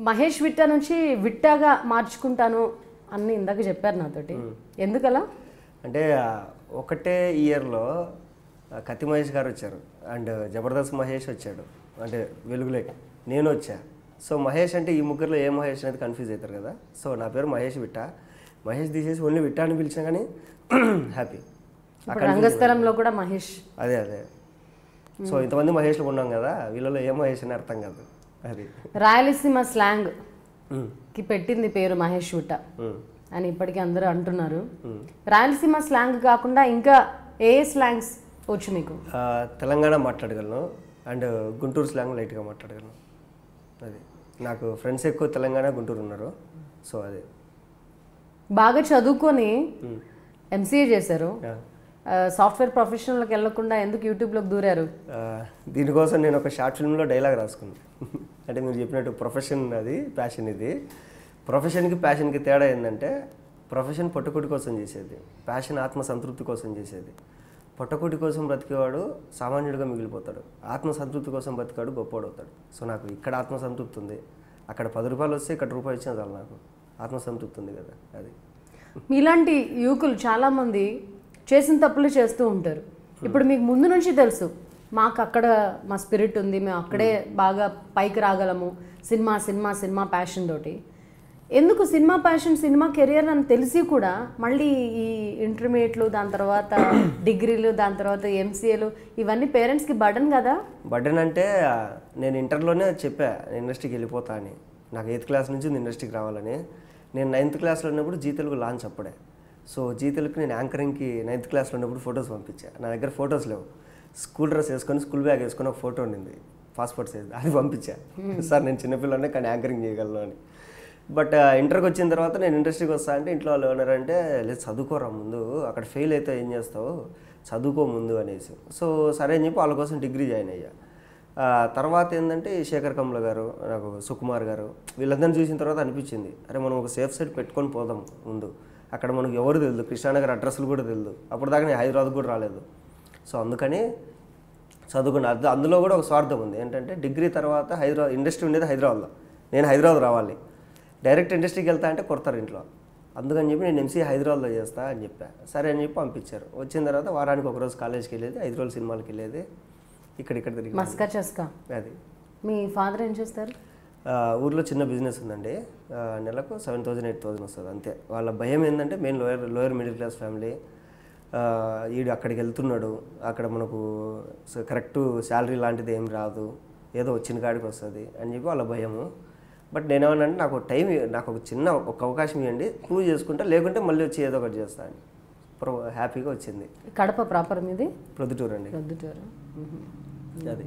మహేష్ విట్టా నుంచి విట్టాగా మార్చుకుంటాను అని ఇందాక చెప్పారు నాతోటి, ఎందుకలా? అంటే ఒకటే ఇయర్లో కత్తి మహేష్ గారు వచ్చారు అండ్ జబర్దస్త్ మహేష్ వచ్చాడు, అంటే వెలుగులేకి నేను వచ్చా. సో మహేష్ అంటే ఈ ముగ్గురులో ఏ మహేష్ అనేది కన్ఫ్యూజ్ అవుతారు కదా. సో నా పేరు మహేష్ విట్టా, మహేష్ తీసేసి ఓన్లీ విట్టా అని పిలిచినా కానీ హ్యాపీ. రంగస్థలంలో కూడా మహేష్, అదే అదే. సో ఇంతమంది మహేష్లు ఉన్నాం కదా, వీళ్ళలో ఏ మహేష్ అని అర్థం కాదు. అది రాయలసీమ స్లాంగ్ కి పెట్టింది పేరు మహేష్ విట్టా అని ఇప్పటికీ అందరూ అంటున్నారు. రాయలసీమ స్లాంగ్ కాకుండా ఇంకా ఏ స్లాంగ్స్ వచ్చు మీకు? తెలంగాణ మాట్లాడగలను అండ్ గుంటూరు స్లాంగ్ లైట్గా మాట్లాడగలను. అది నాకు ఫ్రెండ్స్ ఎక్కువ తెలంగాణ గుంటూరు ఉన్నారు. సో అదే బాగా చదువుకొని ఎంసీఏ చేశారు, సాఫ్ట్వేర్ ప్రొఫెషనల్కి వెళ్ళకుండా ఎందుకు యూట్యూబ్లోకి దూరారు? దీనికోసం నేను ఒక షార్ట్ ఫిల్మ్లో డైలాగ్ రాసుకున్నాను. అంటే మీరు చెప్పినట్టు ప్రొఫెషన్ అది ప్యాషన్. ఇది ప్రొఫెషన్కి ప్యాషన్కి తేడా ఏంటంటే ప్రొఫెషన్ పొట్టకుటి కోసం చేసేది, ప్యాషన్ ఆత్మసంతృప్తి కోసం చేసేది. పొట్టకుటి కోసం బ్రతికేవాడు సామాన్యుడిగా మిగిలిపోతాడు, ఆత్మసంతృప్తి కోసం బ్రతికాడు గొప్పవాడు అవుతాడు. సో నాకు ఇక్కడ ఆత్మసంతృప్తి ఉంది, అక్కడ 10 రూపాయలు వస్తే ఇక్కడ రూపాయి ఇచ్చినా చాలు, నాకు ఆత్మసంతృప్తి ఉంది కదా. అది మీలాంటి యువకులు చాలామంది చేసిన తప్పులు చేస్తూ ఉంటారు. ఇప్పుడు మీకు ముందు నుంచి తెలుసు మాకు అక్కడ మా స్పిరిట్ ఉంది, మేము అక్కడే బాగా పైకి రాగలము, సినిమా సినిమా సినిమా ప్యాషన్ తోటి. ఎందుకు సినిమా ప్యాషన్, సినిమా కెరియర్ అని తెలిసి కూడా మళ్ళీ ఈ ఇంటర్మీడియట్లు, దాని తర్వాత డిగ్రీలు, దాని తర్వాత ఎంసీఏలు, ఇవన్నీ పేరెంట్స్కి బర్డెన్ కదా? బర్డెన్ అంటే నేను ఇంటర్లోనే చెప్పా నేను ఇండస్ట్రీకి వెళ్ళిపోతా అని. నాకు 8th క్లాస్ నుంచి ఇండస్ట్రీకి రావాలని. నేను 9th క్లాస్లో ఉన్నప్పుడు జీ తెలుగు లాంచ్ అప్పుడే. సో జీ తెలుగుకి నేను యాంకరింగ్కి 9th క్లాస్లో ఉన్నప్పుడు ఫొటోస్ పంపించా. నా దగ్గర ఫొటోస్ లేవు, స్కూల్ డ్రెస్ వేసుకొని స్కూల్ బ్యాగ్ వేసుకొని ఒక ఫోటో ఉండింది పాస్పోర్ట్ సైజ్, అది పంపించా. సార్ నేను చిన్నపిల్లనే కానీ యాంకరింగ్ చేయగలను అని. బట్ ఇంటర్కి వచ్చిన తర్వాత నేను ఇండస్ట్రీకి వస్తా అంటే ఇంట్లో వాళ్ళు ఏమన్నారంటే లేదు చదువుకోరా ముందు, అక్కడ ఫెయిల్ అయితే ఏం చేస్తావు, చదువుకో ముందు అనేసి. సో సరే అని చెప్పి వాళ్ళ కోసం డిగ్రీ జాయిన్ అయ్యా. తర్వాత ఏంటంటే శేఖర్ కమ్ల గారు, నాకు సుకుమార్ గారు, వీళ్ళందరినీ చూసిన తర్వాత అనిపించింది అరే మనం ఒక సేఫ్ సైడ్ పెట్టుకొని పోదాం ముందు. అక్కడ మనకు ఎవరు తెలియదు, కృష్ణానగర్ అడ్రస్లు కూడా తెలియదు, అప్పుడు దాకా నేను హైదరాబాద్ కూడా రాలేదు. సో అందుకని చదువుకున్నా. అందులో కూడా ఒక స్వార్థం ఉంది ఏంటంటే డిగ్రీ తర్వాత హైదరాబాద్ ఇండస్ట్రీ ఉండేది హైదరాబాద్లో, నేను హైదరాబాద్ రావాలి, డైరెక్ట్ ఇండస్ట్రీకి వెళ్తా అంటే కొడతారు ఇంట్లో. అందుకని చెప్పి నేను ఎంసీ హైదరాబాద్లో చేస్తా అని చెప్పా. సరే అని చెప్పి పంపించారు. వచ్చిన తర్వాత వారానికి ఒకరోజు కాలేజ్కి వెళ్ళేది, 5 రోజులు సినిమాలకి వెళ్ళేది, ఇక్కడ తిరిగి మస్కా చస్కా. అది. మీ ఫాదర్ ఏం చేస్తారు? ఊర్లో చిన్న బిజినెస్ ఉందండి, నెలకు 7,000 8,000 వస్తుంది అంతే. వాళ్ళ భయం ఏంటంటే main lower middle class family, వీడు అక్కడికి వెళ్తున్నాడు, అక్కడ మనకు కరెక్ట్ శాలరీ లాంటిది ఏం రాదు, ఏదో వచ్చిన కాడికి వస్తుంది అని చెప్పి వాళ్ళ భయము. బట్ నేనేమన్నా నాకు టైం, నాకు ఒక చిన్న ఒక అవకాశం ఇవ్వండి, ప్రూవ్ చేసుకుంటా, లేకుంటే మళ్ళీ వచ్చి ఏదో ఒకటి చేస్తా అని హ్యాపీగా వచ్చింది. కడప ప్రాపర్ మీది? ప్రొద్దుటూరు అండి. ప్రొద్దుటూరు. అది